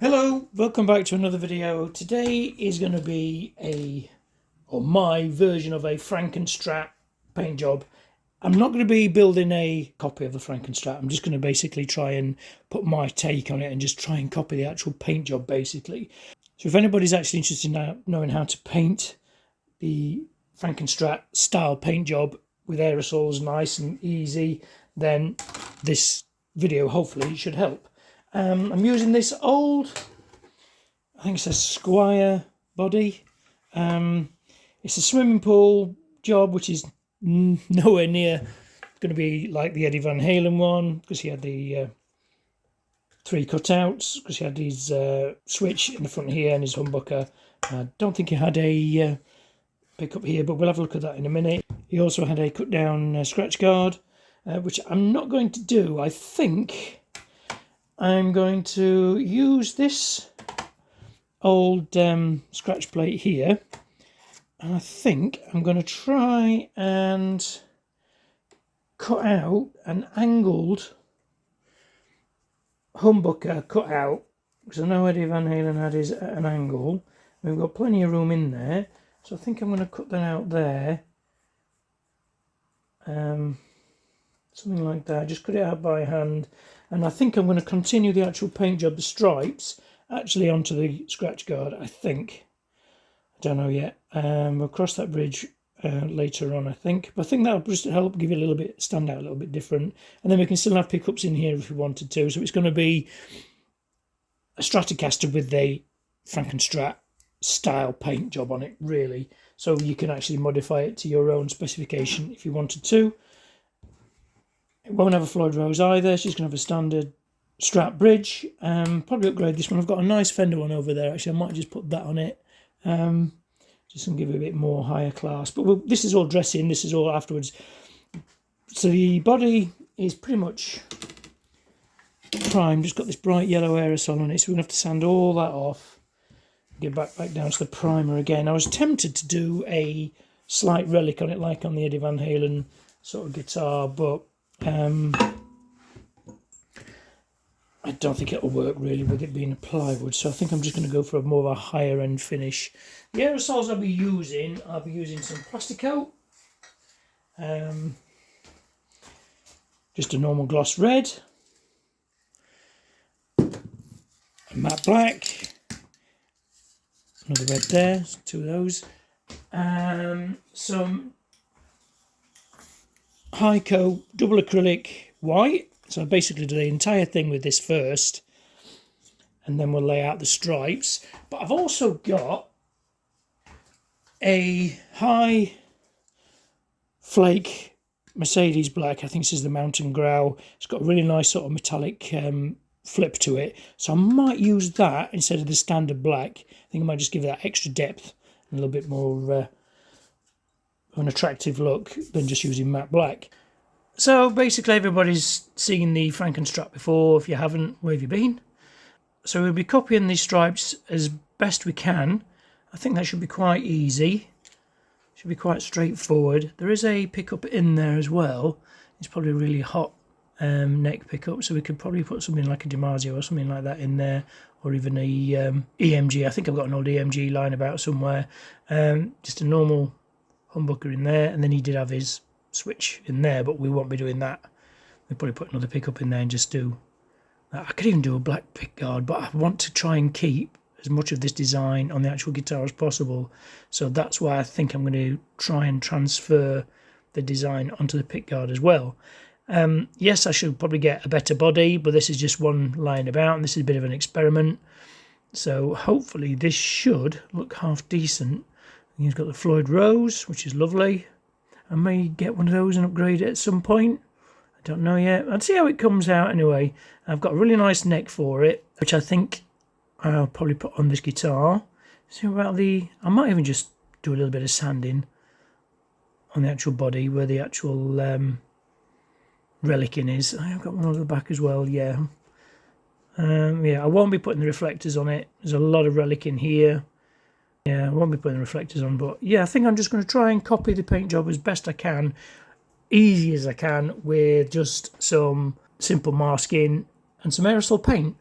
Hello, welcome back to another video. Today is going to be my version of a Frankenstrat paint job. I'm not going to be building a copy of the Frankenstrat. I'm just going to basically try and put my take on it and just try and copy the actual paint job basically. So if anybody's actually interested in knowing how to paint the Frankenstrat style paint job with aerosols, nice and easy, then this video hopefully should help. I'm using this old, I think it's a Squire body. It's a swimming pool job, which is nowhere near going to be like the Eddie Van Halen one, because he had the 3 cutouts, because he had his switch in the front here and his humbucker. I don't think he had a pickup here, but we'll have a look at that in a minute. He also had a cut down scratch guard, which I'm not going to do. I think I'm going to use this old scratch plate here, and I think I'm going to try and cut out an angled humbucker cut out, because I know Eddie Van Halen had his at an angle. We've got plenty of room in there, so I think I'm going to cut that out there, something like that. Just cut it out by hand. And I think I'm going to continue the actual paint job, the stripes, actually onto the scratch guard, I think. I don't know yet. We'll cross that bridge later on, I think. But I think that'll just help give it a little bit, stand out a little bit different. And then we can still have pickups in here if we wanted to. So it's going to be a Stratocaster with a Frankenstrat style paint job on it, really. So you can actually modify it to your own specification if you wanted to. It won't have a Floyd Rose either. She's going to have a standard strap bridge. Probably upgrade this one. I've got a nice fender one over there. Actually, I might just put that on it. Just to give it a bit more higher class. But this is all dressing. This is all afterwards. So the body is pretty much primed. Just got this bright yellow aerosol on it. So we're going to have to sand all that off. Get back down to the primer again. I was tempted to do a slight relic on it, like on the Eddie Van Halen sort of guitar, but I don't think it'll work really with it being a plywood, so I think I'm just going to go for more of a higher end finish. The aerosols I'll be using some Plasticoat, just a normal gloss red, a matte black, another red there, 2 of those, some Hyco double acrylic white. So I basically do the entire thing with this first, and then we'll lay out the stripes. But I've also got a high flake Mercedes black. I think this is the Mountain Growl. It's got a really nice sort of metallic flip to it. So I might use that instead of the standard black. I think I might just give that extra depth and a little bit more an attractive look than just using matte black. So basically everybody's seen the Frankenstrat before. If you haven't, where have you been? So we'll be copying these stripes as best we can. I think that should be quite easy. Should be quite straightforward. There is a pickup in there as well. It's probably a really hot neck pickup, so we could probably put something like a DiMarzio or something like that in there, or even a EMG. I think I've got an old EMG lying about somewhere. Just a normal humbucker in there, and then he did have his switch in there, but we won't be doing that. We'll probably put another pickup in there and just do that. I could even do a black pick guard, but I want to try and keep as much of this design on the actual guitar as possible, so that's why I think I'm going to try and transfer the design onto the pick guard as well. Yes, I should probably get a better body, but this is just one lying about, and this is a bit of an experiment, so hopefully this should look half decent. He's got the Floyd Rose, which is lovely. I may get one of those and upgrade it at some point. I don't know yet. I'll see how it comes out anyway. I've got a really nice neck for it, which I think I'll probably put on this guitar. See about I might even just do a little bit of sanding on the actual body where the actual relicing is. I've got one on the back as well, yeah. Yeah, I won't be putting the reflectors on it. There's a lot of relic in here. Yeah, I won't be putting the reflectors on, but yeah, I think I'm just going to try and copy the paint job as best I can, easy as I can, with just some simple masking and some aerosol paint.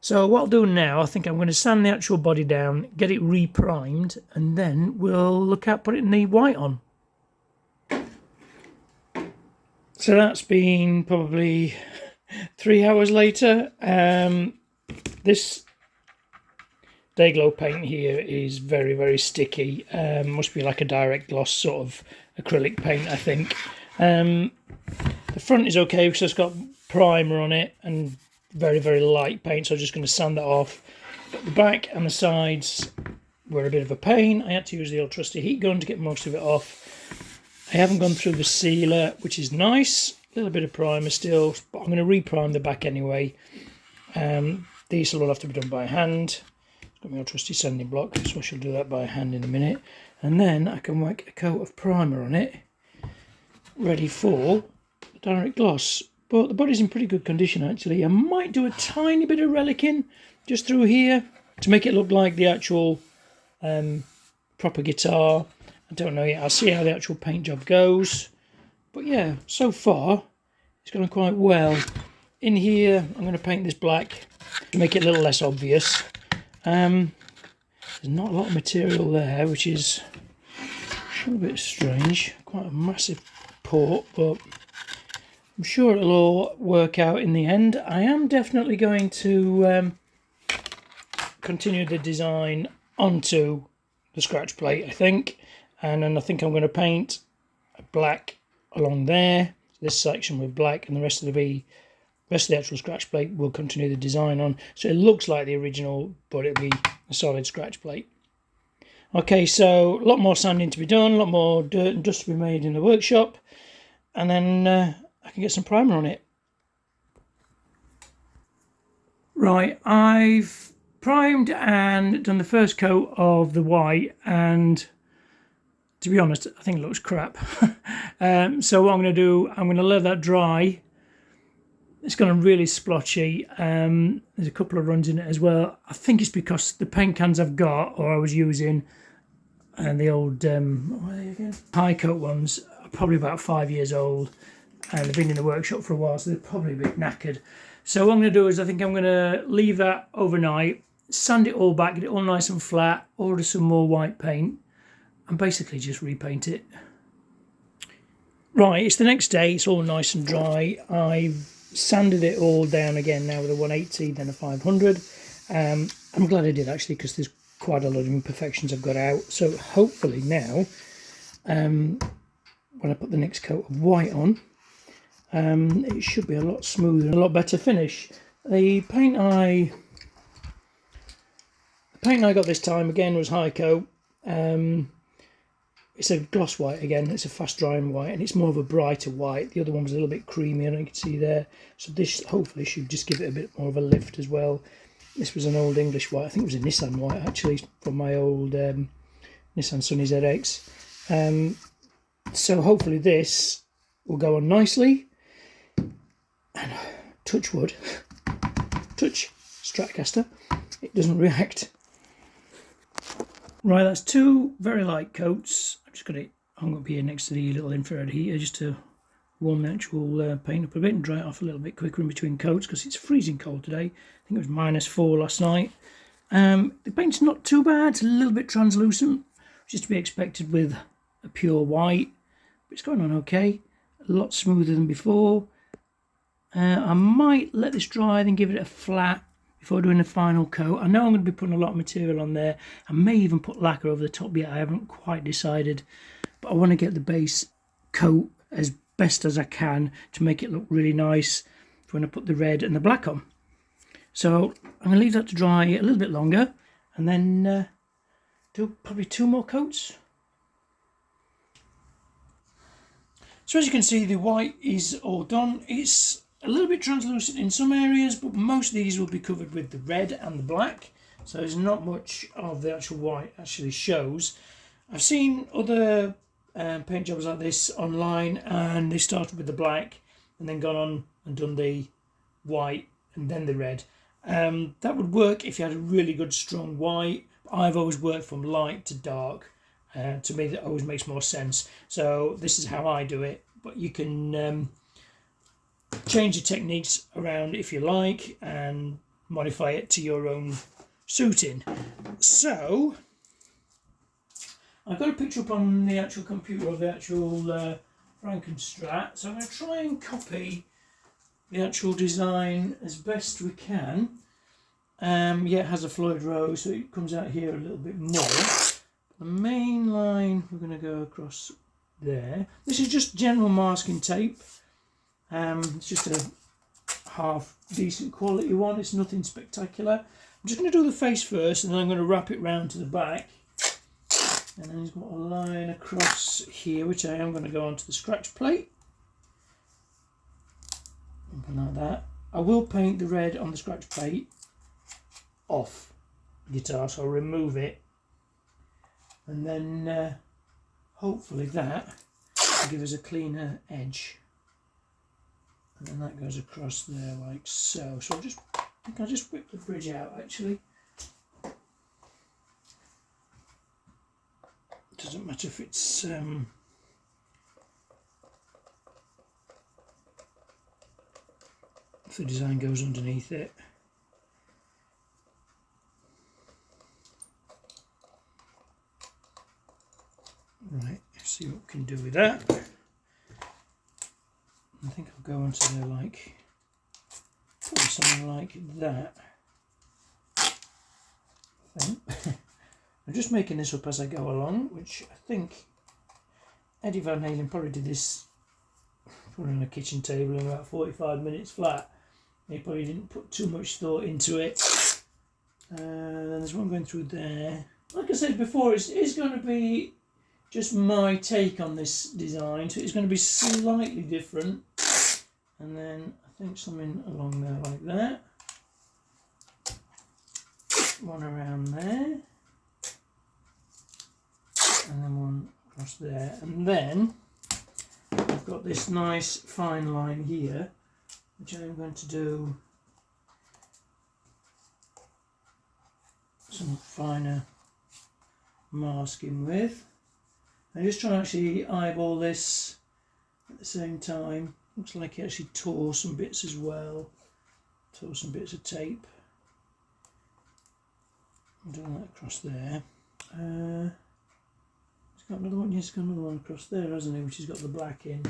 So what I'll do now, I think I'm going to sand the actual body down, get it re-primed, and then we'll look at putting the white on. So that's been probably 3 hours later. This Dayglow paint here is very, very sticky. Must be like a direct gloss sort of acrylic paint, I think. The front is okay because it's got primer on it and very, very light paint, so I'm just going to sand that off. But the back and the sides were a bit of a pain. I had to use the old trusty heat gun to get most of it off. I haven't gone through the sealer, which is nice. A little bit of primer still, but I'm going to re-prime the back anyway. These will all have to be done by hand. Got my old trusty sanding block, so I shall do that by hand in a minute. And then I can whack a coat of primer on it, ready for the direct gloss. But the body's in pretty good condition actually. I might do a tiny bit of relicking just through here to make it look like the actual proper guitar. I don't know yet. I'll see how the actual paint job goes. But yeah, so far it's gone quite well. In here I'm going to paint this black to make it a little less obvious. There's not a lot of material there, which is a little bit strange. Quite a massive port, but I'm sure it'll all work out in the end. I am definitely going to continue the design onto the scratch plate, I think. And then I think I'm going to paint a black along there, this section with black, and the rest of the actual scratch plate will continue the design on. So it looks like the original, but it'll be a solid scratch plate. Okay, so a lot more sanding to be done, a lot more dirt and dust to be made in the workshop, and then I can get some primer on it. Right, I've primed and done the first coat of the white, and to be honest, I think it looks crap. So what I'm going to do, I'm going to let that dry. It's gone really splotchy. There's a couple of runs in it as well. I think it's because the paint cans I've got, or I was using, and the old what are they again? High coat ones, are probably about 5 years old, and they've been in the workshop for a while, so they're probably a bit knackered. So what I'm going to do is I think I'm going to leave that overnight, sand it all back, get it all nice and flat, order some more white paint, and basically just repaint it. Right, it's the next day, it's all nice and dry. I've sanded it all down again now with a 180, then a 500. I'm glad I did actually, because there's quite a lot of imperfections I've got out. So hopefully now, when I put the next coat of white on, it should be a lot smoother and a lot better finish. The paint I got this time again was high coat. It's a gloss white again, it's a fast drying white, and it's more of a brighter white. The other one was a little bit creamy, and you can see there. So this hopefully should just give it a bit more of a lift as well. This was an old English white, I think it was a Nissan white actually, from my old Nissan Sunny ZX. So hopefully this will go on nicely. And touch wood, touch Stratocaster, it doesn't react. Right, that's two very light coats. I've just got it hung up here next to the little infrared heater just to warm the actual paint up a bit and dry it off a little bit quicker in between coats, because it's freezing cold today. I think it was -4 last night. The paint's not too bad, it's a little bit translucent, which is to be expected with a pure white, but it's going on okay. A lot smoother than before. I might let this dry, then give it a flat before doing the final coat. I know I'm going to be putting a lot of material on there. I may even put lacquer over the top yet. I haven't quite decided. But I want to get the base coat as best as I can to make it look really nice for when I put the red and the black on. So I'm going to leave that to dry a little bit longer, and then do probably 2 more coats. So as you can see, the white is all done. It's a little bit translucent in some areas, but most of these will be covered with the red and the black, so there's not much of the actual white actually shows. I've seen other paint jobs like this online, and they started with the black and then gone on and done the white and then the red. That would work if you had a really good strong white. I've always worked from light to dark. To me, that always makes more sense. So this is how I do it, but you can change the techniques around if you like, and modify it to your own suiting. So I've got a picture up on the actual computer of the actual Frankenstrat, so I'm going to try and copy the actual design as best we can. Yeah, it has a Floyd rose, so it comes out here a little bit more. The main line, we're going to go across there. This is just general masking tape. It's just a half decent quality one. It's nothing spectacular. I'm just going to do the face first, and then I'm going to wrap it round to the back. And then he's got a line across here, which I am going to go onto the scratch plate. Something like that. I will paint the red on the scratch plate off the guitar, so I'll remove it. And then hopefully that will give us a cleaner edge. And then that goes across there like so. So I think I'll just whip the bridge out actually. It doesn't matter if it's if the design goes underneath it. Right, let's see what we can do with that. I think I'll go onto there like probably something like that. I think. I'm just making this up as I go along, which I think Eddie Van Halen probably did this probably on a kitchen table in about 45 minutes flat. He probably didn't put too much thought into it. Then there's one going through there. Like I said before, it's going to be just my take on this design, so it's going to be slightly different. And then I think something along there like that. One around there. And then one across there. And then I've got this nice fine line here, which I'm going to do some finer masking with. I'm just trying to actually eyeball this at the same time. Looks like it actually tore some bits as well. Tore some bits of tape. I'm doing that across there. It's got another one. Yes, it's got another one across there, hasn't it? Which has got the black in.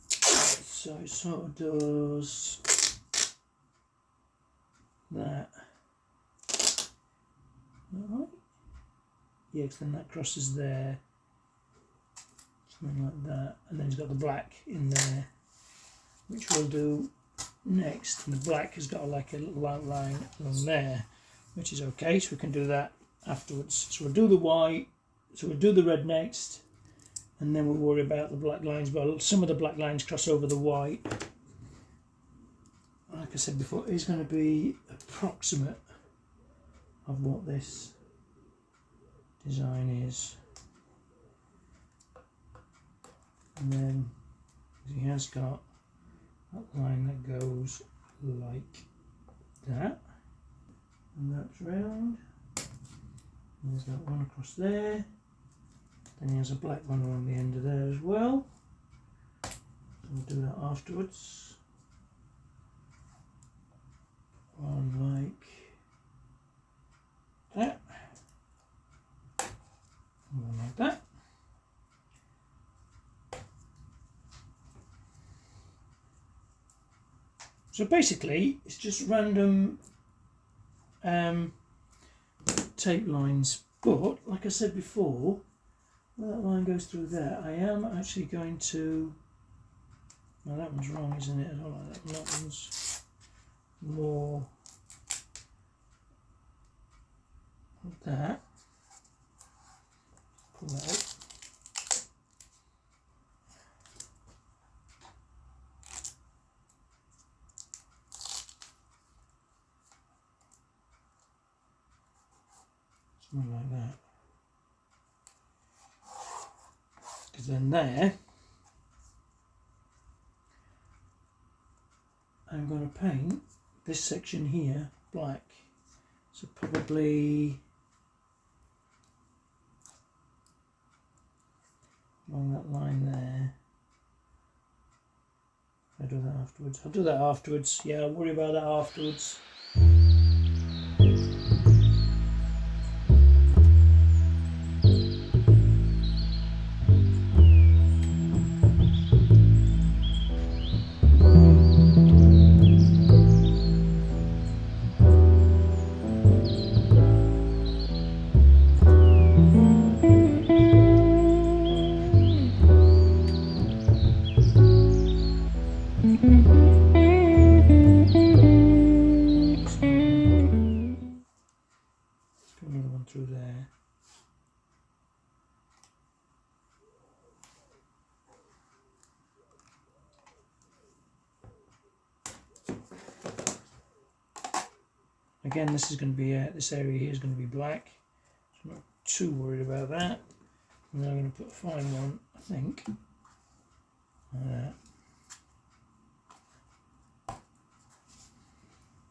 So it sort of does that. Is that right? Yeah, because then that crosses there. Something like that. And then it's got the black in there, which we'll do next. And the black has got like a little outline along there, which is okay. So we can do that afterwards. So we'll do the white. So we'll do the red next, and then we'll worry about the black lines. But some of the black lines cross over the white. Like I said before, it's going to be approximate of what this design is. And then he has got that line that goes like that, and that's round. And there's that one across there. Then he has a black one along the end of there as well. We'll do that afterwards. One like that. And one like that. So basically, it's just random tape lines. But, like I said before, where that line goes through there, I am actually going to... No, that one's wrong, isn't it? I don't like that one. That one's more like that. Pull that out. Something like that. Because then there, I'm going to paint this section here black. So probably along that line there. I'll do that afterwards. I'll do that afterwards. Yeah, I'll worry about that afterwards. through there. Again, this is going to be this area here is going to be black, so I'm not too worried about that. And then I'm going to put a fine one, I think, like that.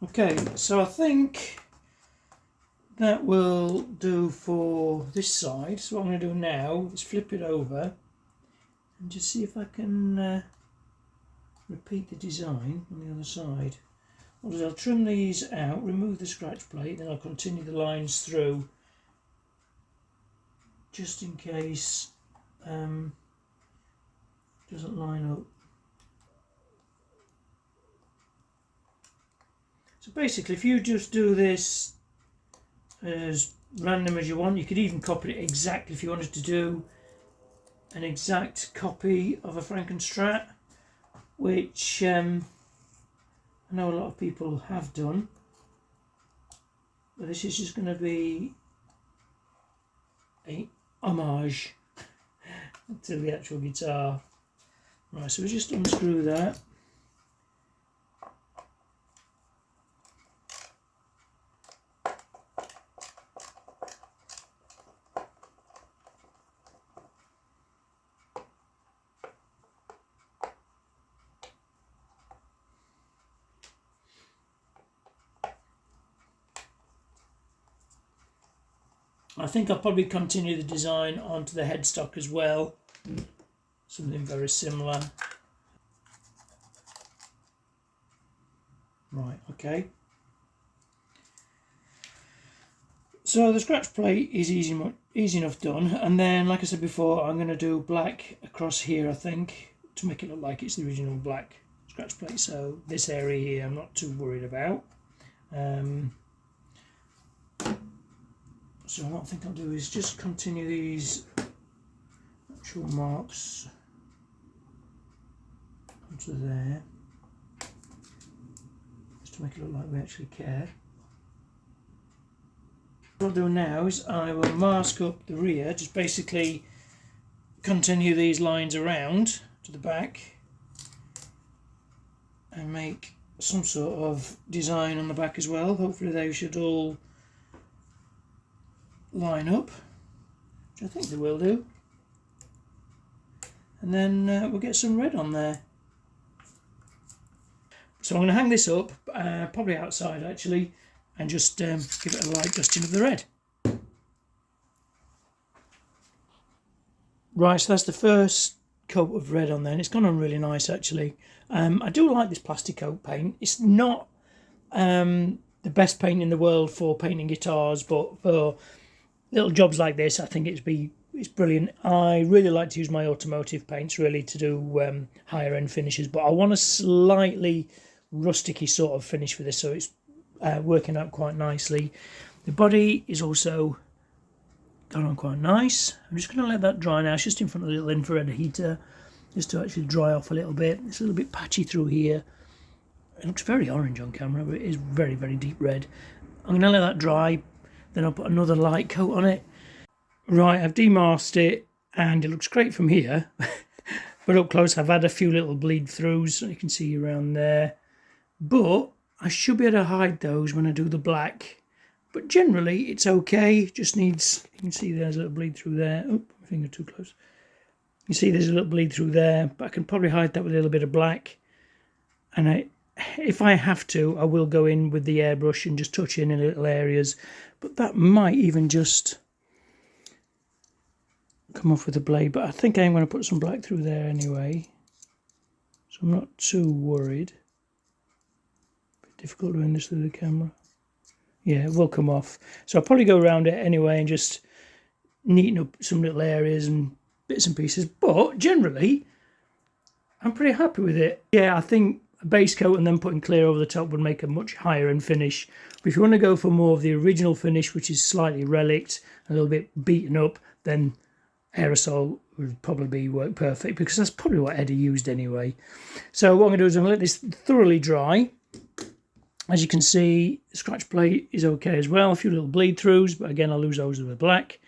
Okay, so I think that will do for this side. So what I'm going to do now is flip it over and just see if I can repeat the design on the other side. What I'll do is I'll trim these out, remove the scratch plate, then I'll continue the lines through just in case it doesn't line up. So basically, if you just do this as random as you want, you could even copy it exactly if you wanted to do an exact copy of a Frankenstrat, which I know a lot of people have done, but this is just going to be a homage to the actual guitar. Right, so we just unscrew that. I think I'll probably continue the design onto the headstock as well. Something very similar. Right, okay. So the scratch plate is easy enough done. And then, like I said before, I'm going to do black across here, I think, to make it look like it's the original black scratch plate. So this area here I'm not too worried about. So what I think I'll do is just continue these actual marks onto there, just to make it look like we actually care. What I'll do now is I will mask up the rear, just basically continue these lines around to the back and make some sort of design on the back as well. Hopefully they should all line up, which I think they will do, and then we'll get some red on there. So I'm going to hang this up, probably outside actually, and just give it a light dusting of the red. Right, so that's the first coat of red on there, and it's gone on really nice actually. I do like this plastic coat paint. It's not the best paint in the world for painting guitars, but for little jobs like this, I think it's brilliant. I really like to use my automotive paints really to do higher end finishes, but I want a slightly rusticy sort of finish for this, so it's working out quite nicely. The body is also gone on quite nice. I'm just going to let that dry now. It's just in front of the little infrared heater, just to actually dry off a little bit. It's a little bit patchy through here. It looks very orange on camera, but it is very, very deep red. I'm going to let that dry. Then I'll put another light coat on it. Right, I've demasked it and it looks great from here. But up close I've had a few little bleed throughs, so you can see around there. But I should be able to hide those when I do the black. But generally it's okay, just needs, you can see there's a little bleed through there. Oh, my finger too close. You see there's a little bleed through there, but I can probably hide that with a little bit of black. And if I have to, I will go in with the airbrush and just touch in little areas. But that might even just come off with the blade. But I think I'm going to put some black through there anyway, so I'm not too worried. Bit difficult doing this through the camera. Yeah, it will come off. So I'll probably go around it anyway and just neaten up some little areas and bits and pieces. But generally, I'm pretty happy with it. Yeah, I think a base coat and then putting clear over the top would make a much higher end finish. But if you want to go for more of the original finish, which is slightly relicked, a little bit beaten up, then aerosol would probably work perfect, because that's probably what Eddie used anyway. So what I'm going to do is I'm going to let this thoroughly dry, As you can see, the scratch plate is okay as well. A few little bleed throughs, but again, I'll lose those with the black.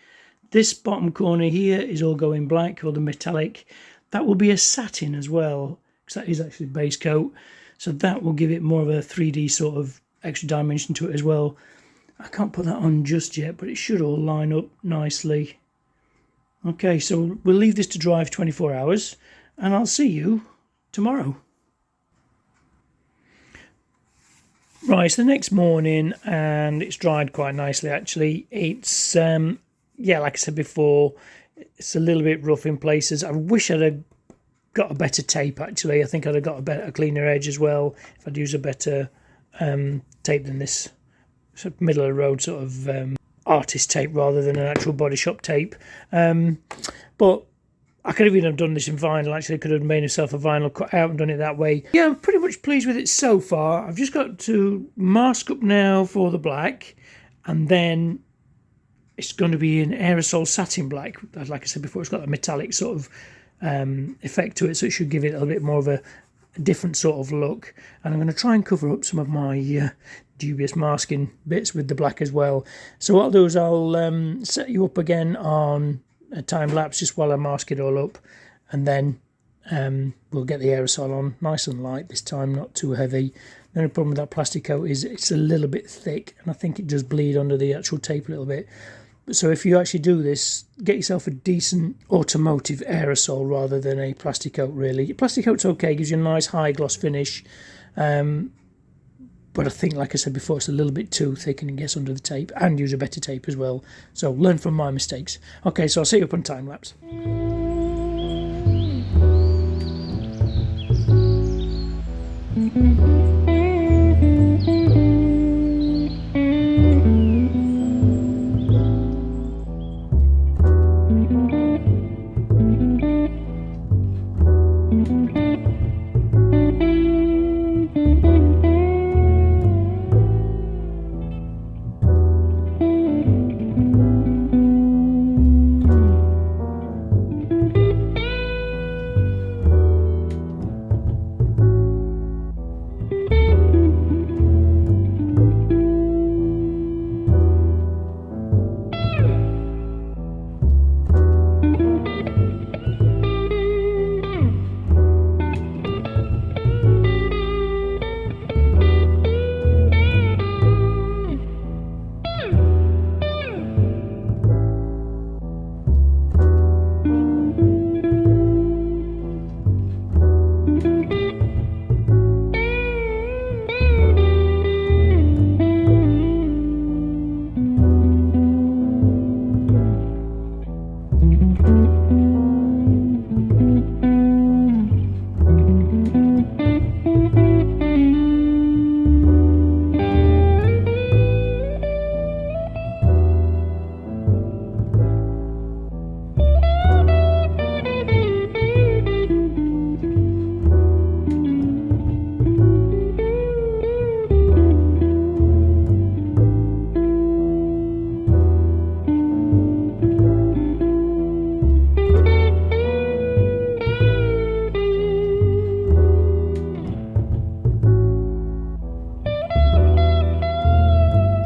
This bottom corner here is all going black, or the metallic. That will be a satin as well, because that is actually base coat. So that will give it more of a 3D sort of extra dimension to it as well. I can't put that on just yet, but it should all line up nicely. Okay, so we'll leave this to dry for 24 hours, and I'll see you tomorrow. Right, it's the next morning, and it's dried quite nicely, actually. It's, yeah, like I said before, it's a little bit rough in places. I wish I'd have got a better tape, actually. I think I'd have got a cleaner edge as well if I'd used a better tape than this sort of middle of the road sort of artist tape rather than an actual body shop tape. But I could have even done this in vinyl. Actually, I could have made myself a vinyl cut out and done it that way. Yeah, I'm pretty much pleased with it so far. I've just got to mask up now for the black, and then it's going to be an aerosol satin black. Like I said before, it's got a metallic sort of effect to it, so it should give it a little bit more of a different sort of look. And I'm going to try and cover up some of my dubious masking bits with the black as well. So what I'll do is I'll set you up again on a time lapse just while I mask it all up, and then we'll get the aerosol on nice and light this time, not too heavy. The only problem with that plastic coat is it's a little bit thick, and I think it does bleed under the actual tape a little bit. So if you actually do this, get yourself a decent automotive aerosol rather than a plastic coat, really. Plastic coat's okay, gives you a nice high gloss finish, but I think, like I said before, it's a little bit too thick and it gets under the tape, and use a better tape as well. So learn from my mistakes. Okay, so I'll see you up on time lapse.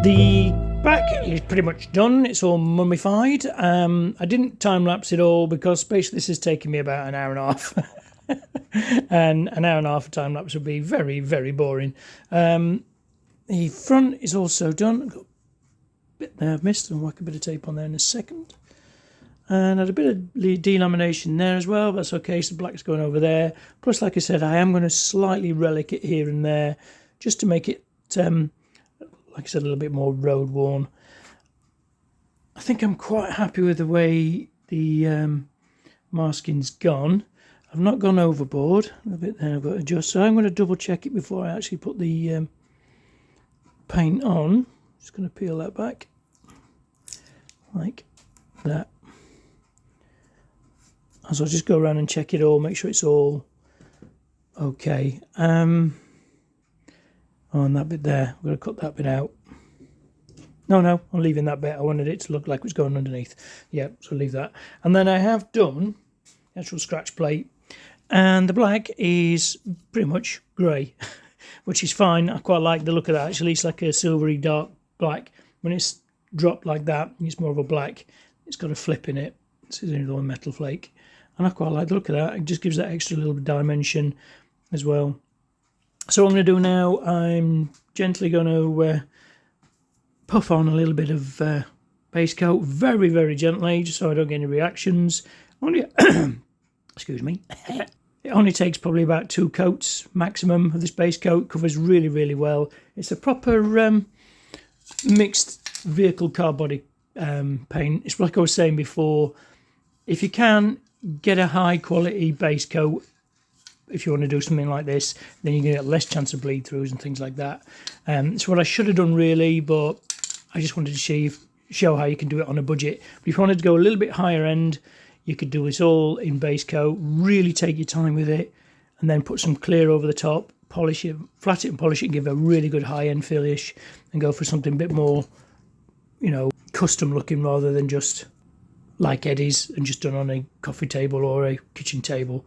The back is pretty much done. It's all mummified. I didn't time lapse it all because basically this has taken me about an hour and a half. And an hour and a half of time lapse would be very, very boring. The front is also done. I've got a bit there I've missed, and whack a bit of tape on there in a second. And had a bit of delamination there as well, but that's okay, so the black's going over there. Plus, like I said, I am going to slightly relic it here and there just to make it, like I said, a little bit more road worn. I think I'm quite happy with the way the masking's gone. I've not gone overboard. A bit there I've got to adjust, so I'm going to double check it before I actually put the paint on. Just going to peel that back like that. So I'll just go around and check it all, make sure it's all okay. Oh, and that bit there, I'm going to cut that bit out. No, I'm leaving that bit. I wanted it to look like it was going underneath. Yeah, so leave that. And then I have done the actual scratch plate, and the black is pretty much grey. which is fine. I quite like the look of that. Actually, it's like a silvery dark black. When it's dropped like that, it's more of a black. It's got a flip in it. This is another metal flake. And I quite like the look of that. It just gives that extra little bit of dimension as well. So what I'm going to do now, I'm gently going to puff on a little bit of base coat, very, very gently, just so I don't get any reactions. Only, excuse me. It only takes probably about 2 coats maximum of this base coat. Covers really, really well. It's a proper mixed vehicle car body paint. It's like I was saying before, if you can get a high quality base coat, if you want to do something like this, then you get less chance of bleed throughs and things like that. It's what I should have done really, but I just wanted to show how you can do it on a budget. But if you wanted to go a little bit higher end, you could do this all in base coat, really take your time with it, and then put some clear over the top, polish it, flat it and polish it, and give it a really good high-end finish, and go for something a bit more, you know, custom looking rather than just like Eddie's and just done on a coffee table or a kitchen table.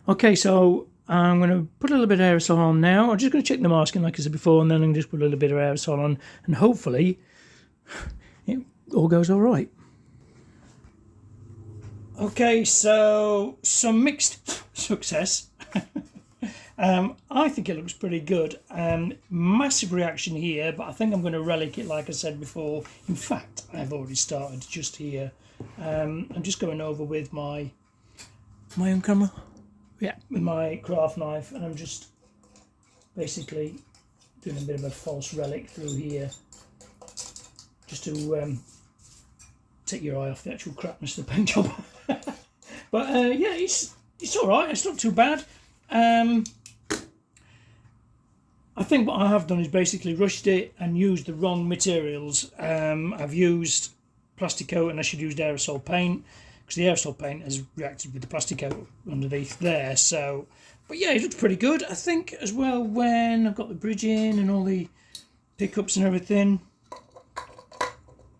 Okay, so I'm going to put a little bit of aerosol on now. I'm just going to check the masking like I said before, and then I'm going to just put a little bit of aerosol on, and hopefully it all goes all right. Okay, so some mixed success. I think it looks pretty good. Massive reaction here, but I think I'm going to relic it like I said before. In fact, I've already started just here. I'm just going over with my own camera. Yeah, with my craft knife, and I'm just basically doing a bit of a false relic through here, just to take your eye off the actual crapness of the paint job. But yeah, it's all right. It's not too bad. I think what I have done is basically rushed it and used the wrong materials. I've used plastic coat, and I should use aerosol paint, because the aerosol paint has reacted with the plastic coat underneath there. So, but yeah, it looks pretty good. I think as well, when I've got the bridge in and all the pickups and everything,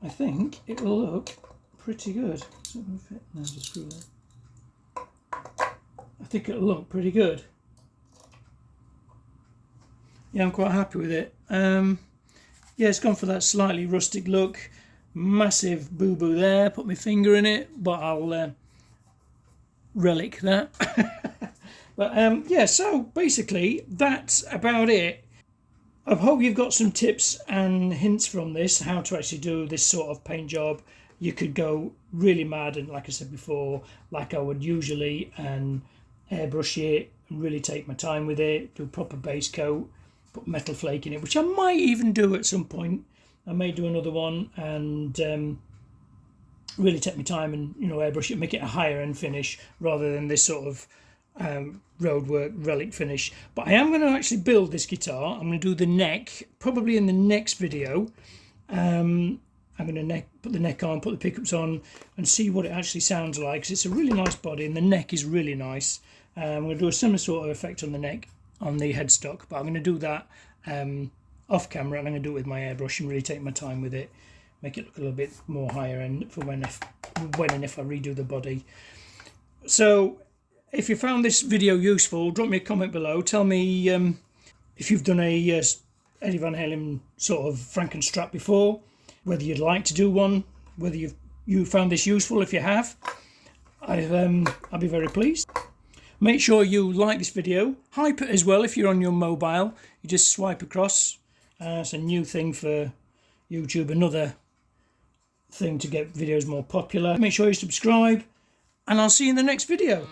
I think it will look pretty good. Is it going to fit? No, just screw that. I think it'll look pretty good. Yeah, I'm quite happy with it. Yeah, it's gone for that slightly rustic look. Massive boo-boo there. Put my finger in it, but I'll relic that. But yeah, so basically that's about it. I hope you've got some tips and hints from this, how to actually do this sort of paint job. You could go really mad, and like I said before, like I would usually, and airbrush it and really take my time with it, do a proper base coat, put metal flake in it, which I might even do at some point. I may do another one and really take my time and, you know, airbrush it, make it a higher end finish rather than this sort of roadwork relic finish. But I am going to actually build this guitar. I'm going to do the neck probably in the next video. I'm going to put the neck on, put the pickups on, and see what it actually sounds like, because it's a really nice body and the neck is really nice. I'm going to do a similar sort of effect on the neck on the headstock, but I'm going to do that off camera, and I'm going to do it with my airbrush and really take my time with it, make it look a little bit more higher end for when and if I redo the body. So if you found this video useful, drop me a comment below. Tell me if you've done a Eddie Van Halen sort of Frankenstrat before, whether you'd like to do one, whether you found this useful. If you have, I'll be very pleased. Make sure you like this video, hype it as well. If you're on your mobile, you just swipe across. It's a new thing for YouTube, another thing to get videos more popular. Make sure you subscribe, and I'll see you in the next video.